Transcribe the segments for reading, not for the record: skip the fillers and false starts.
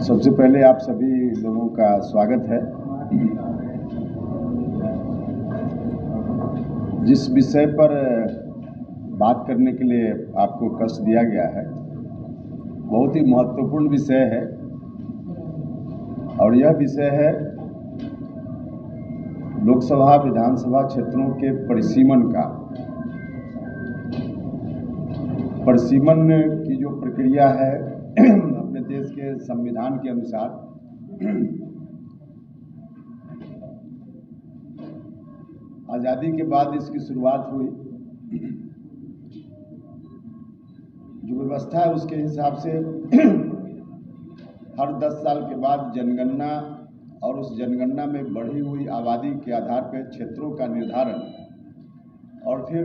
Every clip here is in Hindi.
सबसे पहले आप सभी लोगों का स्वागत है। जिस विषय पर बात करने के लिए आपको कष्ट दिया गया है, बहुत ही महत्वपूर्ण विषय है और यह विषय है लोकसभा विधानसभा क्षेत्रों के परिसीमन का। परिसीमन की जो प्रक्रिया है अपने देश के संविधान के अनुसार आज़ादी के बाद इसकी शुरुआत हुई। जो व्यवस्था है उसके हिसाब से हर 10 साल के बाद जनगणना और उस जनगणना में बढ़ी हुई आबादी के आधार पर क्षेत्रों का निर्धारण और फिर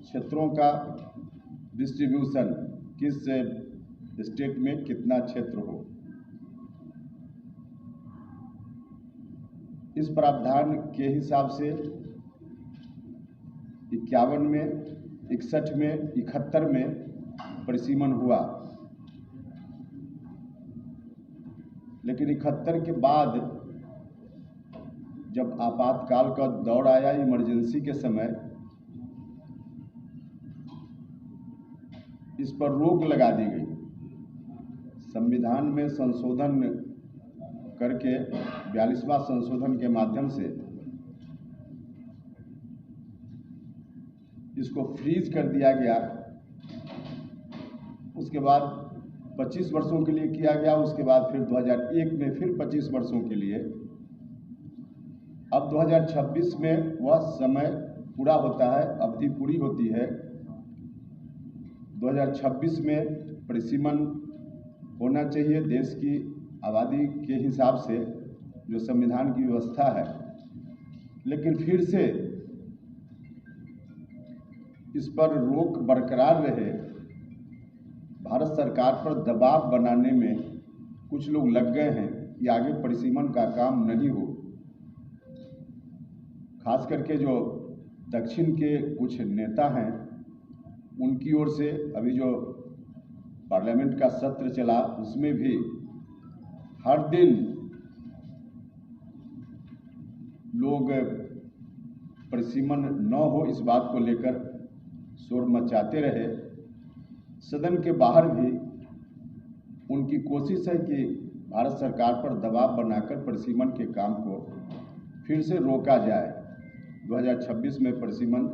क्षेत्रों का डिस्ट्रीब्यूशन, किस स्टेट में कितना क्षेत्र हो। इस प्रावधान के हिसाब से 51 में, 61 में, 71 में परिसीमन हुआ, लेकिन 71 के बाद जब आपातकाल का दौर आया, इमरजेंसी के समय, इस पर रोक लगा दी गई। संविधान में संशोधन करके 42वां संशोधन के माध्यम से इसको फ्रीज कर दिया गया। उसके बाद 25 वर्षों के लिए किया गया। उसके बाद फिर 2001 में फिर 25 वर्षों के लिए। अब 2026 में वह समय पूरा होता है, अवधि पूरी होती है। 2026 में परिसीमन होना चाहिए देश की आबादी के हिसाब से, जो संविधान की व्यवस्था है। लेकिन फिर से इस पर रोक बरकरार रहे। भारत सरकार पर दबाव बनाने में कुछ लोग लग गए हैं कि आगे परिसीमन का काम नहीं हो। खास करके जो दक्षिण के कुछ नेता हैं, उनकी ओर से अभी जो पार्लियामेंट का सत्र चला, उसमें भी हर दिन लोग परिसीमन न हो इस बात को लेकर शोर मचाते रहे। सदन के बाहर भी उनकी कोशिश है कि भारत सरकार पर दबाव बनाकर परिसीमन के काम को फिर से रोका जाए। 2026 में परिसीमन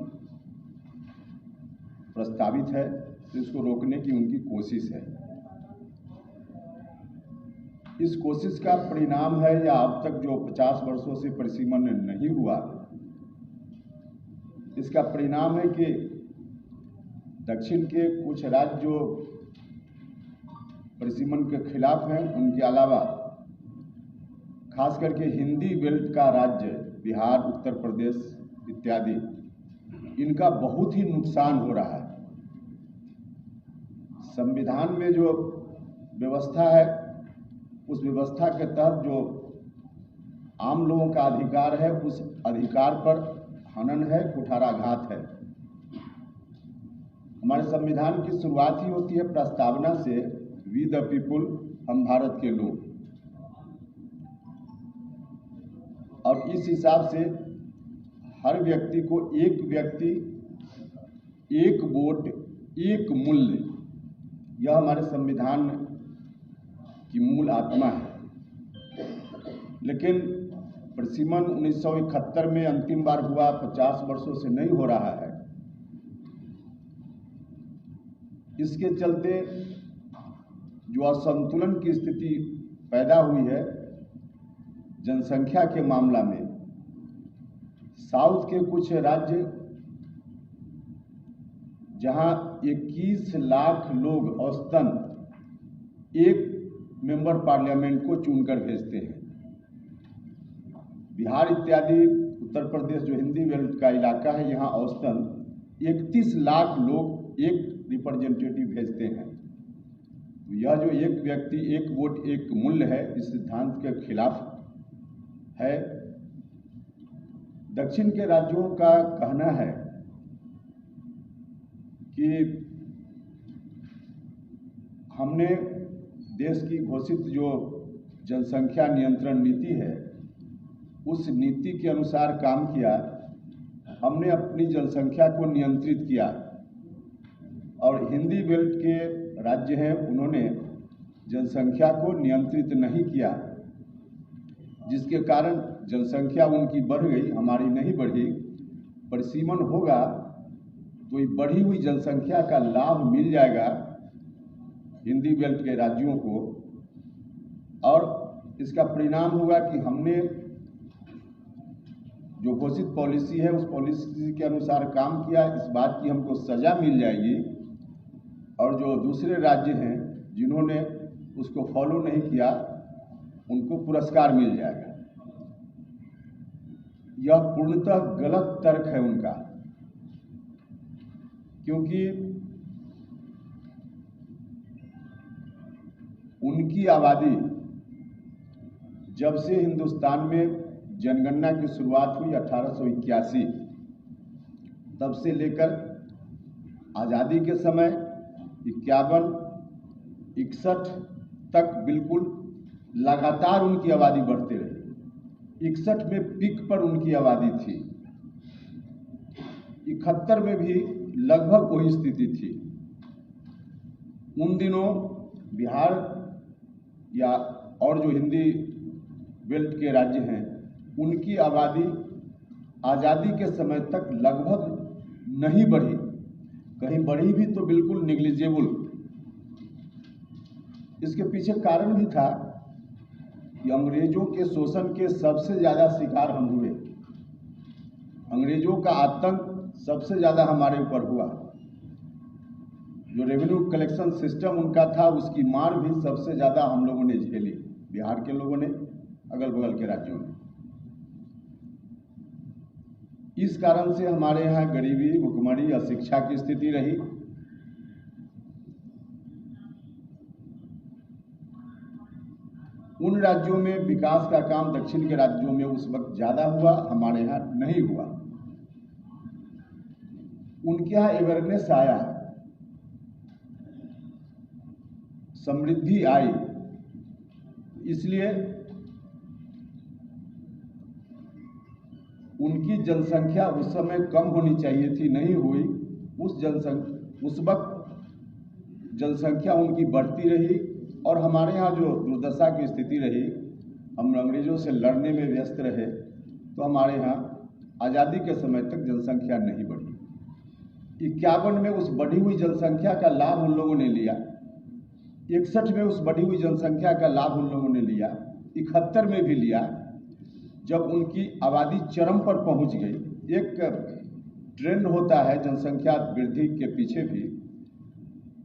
प्रस्तावित है, तो इसको रोकने की उनकी कोशिश है। इस कोशिश का परिणाम है, या अब तक जो 50 वर्षों से परिसीमन नहीं हुआ, इसका परिणाम है कि दक्षिण के कुछ राज्य जो परिसीमन के खिलाफ हैं, उनके अलावा खास करके हिंदी बेल्ट का राज्य बिहार, उत्तर प्रदेश इत्यादि, इनका बहुत ही नुकसान हो रहा है। संविधान में जो व्यवस्था है, उस व्यवस्था के तहत जो आम लोगों का अधिकार है, उस अधिकार पर हनन है, कुठाराघात है। हमारे संविधान की शुरुआत ही होती है प्रस्तावना से, वी द पीपुल, हम भारत के लोग। और इस हिसाब से हर व्यक्ति को एक व्यक्ति, एक वोट, एक मूल्य, यह हमारे संविधान की मूल आत्मा है। लेकिन परिसीमन 1971 में अंतिम बार हुआ, 50 वर्षों से नहीं हो रहा है। इसके चलते जो असंतुलन की स्थिति पैदा हुई है जनसंख्या के मामला में, साउथ के कुछ राज्य जहां 21 लाख लोग औसतन एक मेंबर पार्लियामेंट को चुनकर भेजते हैं। बिहार इत्यादि, उत्तर प्रदेश जो हिंदी बेल्ट का इलाका है, यहाँ औसतन 31 लाख लोग एक रिप्रेजेंटेटिव भेजते हैं। तो यह जो एक व्यक्ति एक वोट एक मूल्य है, इस सिद्धांत के खिलाफ है। दक्षिण के राज्यों का कहना है कि हमने देश की घोषित जो जनसंख्या नियंत्रण नीति है, उस नीति के अनुसार काम किया। हमने अपनी जनसंख्या को नियंत्रित किया और हिंदी बेल्ट के राज्य हैं, उन्होंने जनसंख्या को नियंत्रित नहीं किया, जिसके कारण जनसंख्या उनकी बढ़ गई, हमारी नहीं बढ़ी। परिसीमन होगा तो ये बढ़ी हुई जनसंख्या का लाभ मिल जाएगा हिंदी बेल्ट के राज्यों को, और इसका परिणाम होगा कि हमने जो घोषित पॉलिसी है उस पॉलिसी के अनुसार काम किया, इस बात की हमको सजा मिल जाएगी, और जो दूसरे राज्य हैं जिन्होंने उसको फॉलो नहीं किया उनको पुरस्कार मिल जाएगा। यह पूर्णतः गलत तर्क है उनका, क्योंकि उनकी आबादी जब से हिंदुस्तान में जनगणना की शुरुआत हुई 1881, तब से लेकर आज़ादी के समय 51, 61 तक बिल्कुल लगातार उनकी आबादी बढ़ते रही। 61 में पीक पर उनकी आबादी थी, 71 में भी लगभग वही स्थिति थी। उन दिनों बिहार या और जो हिंदी बेल्ट के राज्य हैं, उनकी आबादी आज़ादी के समय तक लगभग नहीं बढ़ी, कहीं बढ़ी भी तो बिल्कुल निग्लिजिबल। इसके पीछे कारण भी था कि अंग्रेजों के शोषण के सबसे ज़्यादा शिकार हम हुए। अंग्रेजों का आतंक सबसे ज़्यादा हमारे ऊपर हुआ। जो रेवेन्यू कलेक्शन सिस्टम उनका था, उसकी मार भी सबसे ज़्यादा हम लोगों ने झेली, बिहार के लोगों ने, अगल बगल के राज्यों में। इस कारण से हमारे यहाँ गरीबी, भुखमरी, अशिक्षा की स्थिति रही। उन राज्यों में विकास का काम दक्षिण के राज्यों में उस वक्त ज़्यादा हुआ, हमारे यहाँ नहीं हुआ। उनके यहाँ अवेयरनेस आया, समृद्धि आई, इसलिए उनकी जनसंख्या उस समय कम होनी चाहिए थी, नहीं हुई। उस वक्त जनसंख्या उनकी बढ़ती रही, और हमारे यहाँ जो दुर्दशा की स्थिति रही, हम अंग्रेजों से लड़ने में व्यस्त रहे, तो हमारे यहाँ आज़ादी के समय तक जनसंख्या नहीं बढ़ी। 51 में उस बढ़ी हुई जनसंख्या का लाभ उन लोगों ने लिया, 61 में उस बढ़ी हुई जनसंख्या का लाभ उन लोगों ने लिया, 71 में भी लिया। जब उनकी आबादी चरम पर पहुंच गई, एक ट्रेंड होता है जनसंख्या वृद्धि के पीछे भी,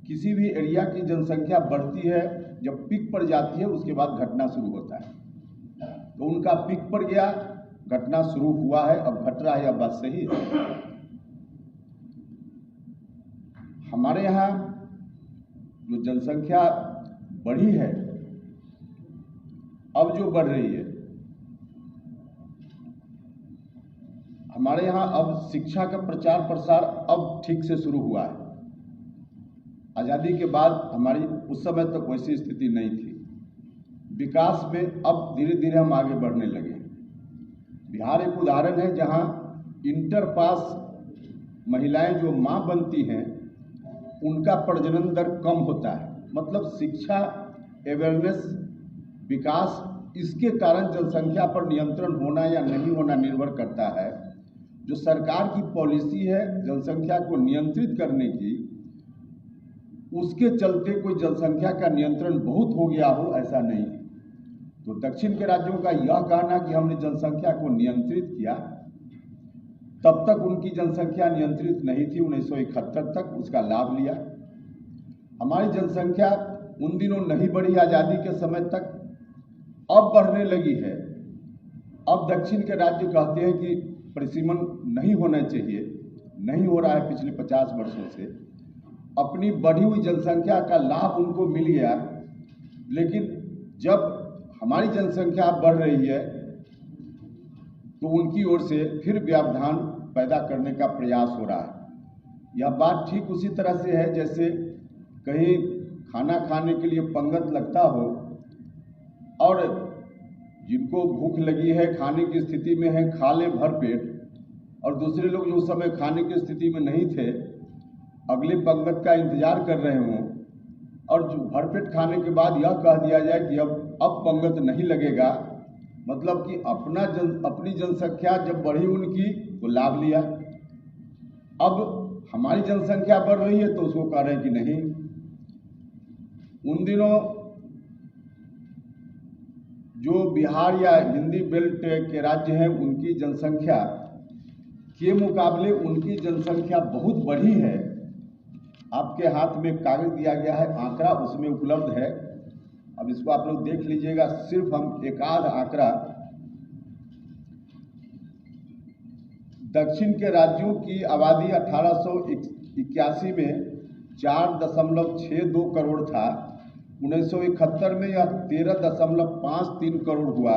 किसी भी एरिया की जनसंख्या बढ़ती है, जब पीक पर जाती है उसके बाद घटना शुरू होता है। तो उनका पीक पर गया, घटना शुरू हुआ है, अब घट रहा है, अब बात सही है। हमारे यहाँ जो जनसंख्या बढ़ी है, अब जो बढ़ रही है, हमारे यहाँ अब शिक्षा का प्रचार प्रसार अब ठीक से शुरू हुआ है। आज़ादी के बाद हमारी उस समय तक वैसी स्थिति नहीं थी। विकास में अब धीरे धीरे हम आगे बढ़ने लगे। बिहार एक उदाहरण है जहाँ इंटर पास महिलाएं जो माँ बनती हैं, उनका प्रजनन दर कम होता है। मतलब शिक्षा, अवेयरनेस, विकास, इसके कारण जनसंख्या पर नियंत्रण होना या नहीं होना निर्भर करता है। जो सरकार की पॉलिसी है जनसंख्या को नियंत्रित करने की, उसके चलते कोई जनसंख्या का नियंत्रण बहुत हो गया हो, ऐसा नहीं है। तो दक्षिण के राज्यों का यह कहना कि हमने जनसंख्या को नियंत्रित किया, तब तक उनकी जनसंख्या नियंत्रित नहीं थी। 1971 तक उसका लाभ लिया। हमारी जनसंख्या उन दिनों नहीं बढ़ी आज़ादी के समय तक, अब बढ़ने लगी है। अब दक्षिण के राज्य कहते हैं कि परिसीमन नहीं होना चाहिए, नहीं हो रहा है पिछले 50 वर्षों से। अपनी बढ़ी हुई जनसंख्या का लाभ उनको मिल गया, लेकिन जब हमारी जनसंख्या बढ़ रही है तो उनकी ओर से फिर व्यवधान पैदा करने का प्रयास हो रहा है। यह बात ठीक उसी तरह से है जैसे कहीं खाना खाने के लिए पंगत लगता हो और जिनको भूख लगी है, खाने की स्थिति में है, खा ले भर पेट, और दूसरे लोग जो उस समय खाने की स्थिति में नहीं थे, अगले पंगत का इंतजार कर रहे हों, और जो भरपेट खाने के बाद यह कह दिया जाए कि अब पंगत नहीं लगेगा, मतलब कि अपनी जनसंख्या जब बढ़ी उनकी तो लाभ लिया, अब हमारी जनसंख्या बढ़ रही है तो उसको कह रहे हैं कि नहीं। उन दिनों जो बिहार या हिंदी बेल्ट के राज्य हैं, उनकी जनसंख्या के मुकाबले उनकी जनसंख्या बहुत बढ़ी है। आपके हाथ में कागज दिया गया है, आंकड़ा उसमें उपलब्ध है, अब इसको आप लोग देख लीजिएगा। सिर्फ हम एक आध आंकड़ा, दक्षिण के राज्यों की आबादी 1881 में 4.62 करोड़ था, 1971 में यह 13.53 करोड़ हुआ,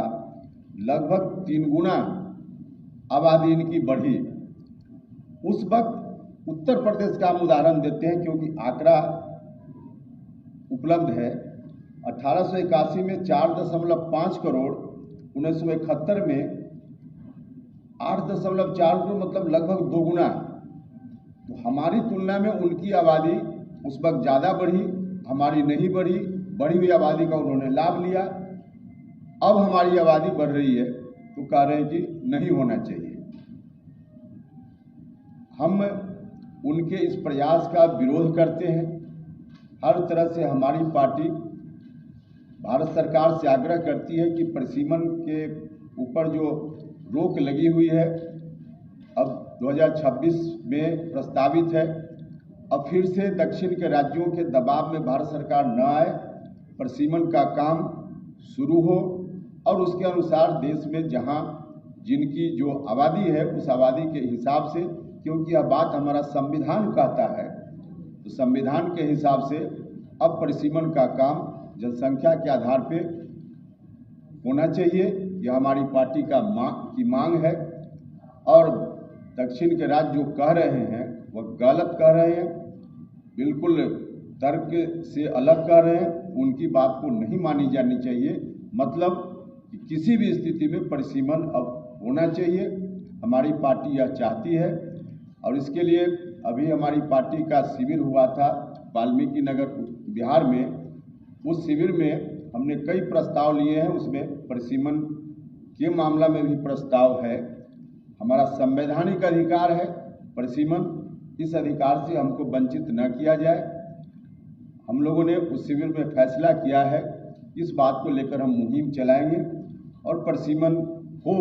लगभग 3 गुना आबादी इनकी बढ़ी। उस वक्त उत्तर प्रदेश का हम उदाहरण देते हैं क्योंकि आंकड़ा उपलब्ध है। 1881 में 4.5 करोड़, 1971 में 8.4 करोड़, मतलब लगभग 2 गुना। तो हमारी तुलना में उनकी आबादी उस वक्त ज़्यादा बढ़ी, हमारी नहीं बढ़ी। बढ़ी हुई आबादी का उन्होंने लाभ लिया। अब हमारी आबादी बढ़ रही है तो कह रहे हैं कि नहीं होना चाहिए। हम उनके इस प्रयास का विरोध करते हैं। हर तरह से हमारी पार्टी भारत सरकार से आग्रह करती है कि परिसीमन के ऊपर जो रोक लगी हुई है, अब 2026 में प्रस्तावित है, अब फिर से दक्षिण के राज्यों के दबाव में भारत सरकार न आए, परिसीमन का काम शुरू हो और उसके अनुसार देश में जहां जिनकी जो आबादी है उस आबादी के हिसाब से, क्योंकि यह बात हमारा संविधान कहता है, तो संविधान के हिसाब से अब परिसीमन का काम जनसंख्या के आधार पे होना चाहिए। यह हमारी पार्टी की मांग है और दक्षिण के राज्य जो कह रहे हैं वह गलत कह रहे हैं, बिल्कुल तर्क से अलग कह रहे हैं। उनकी बात को नहीं मानी जानी चाहिए। मतलब कि किसी भी स्थिति में परिसीमन अब होना चाहिए, हमारी पार्टी यह चाहती है। और इसके लिए अभी हमारी पार्टी का शिविर हुआ था वाल्मीकि नगर बिहार में। उस शिविर में हमने कई प्रस्ताव लिए हैं, उसमें परिसीमन के मामला में भी प्रस्ताव है। हमारा संवैधानिक अधिकार है परिसीमन, इस अधिकार से हमको वंचित न किया जाए। हम लोगों ने उस शिविर में फैसला किया है, इस बात को लेकर हम मुहिम चलाएंगे और परिसीमन हो,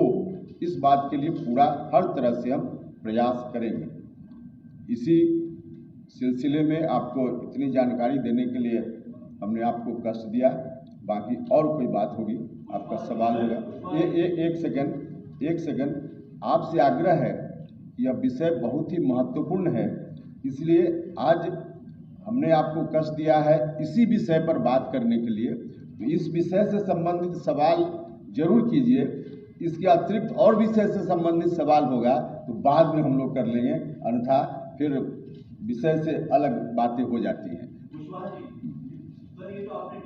इस बात के लिए पूरा हर तरह से हम प्रयास करेंगे। इसी सिलसिले में आपको इतनी जानकारी देने के लिए हमने आपको कष्ट दिया। बाकी और कोई बात होगी, आपका सवाल होगा। एक सेकंड, आपसे आग्रह है, यह विषय बहुत ही महत्वपूर्ण है, इसलिए आज हमने आपको कष्ट दिया है इसी विषय पर बात करने के लिए। तो इस विषय से संबंधित सवाल जरूर कीजिए। इसके अतिरिक्त और विषय से संबंधित सवाल होगा तो बाद में हम लोग कर लेंगे, अन्यथा फिर विषय से अलग बातें हो जाती हैं। कुशवाहा जी, सर ये तो आपने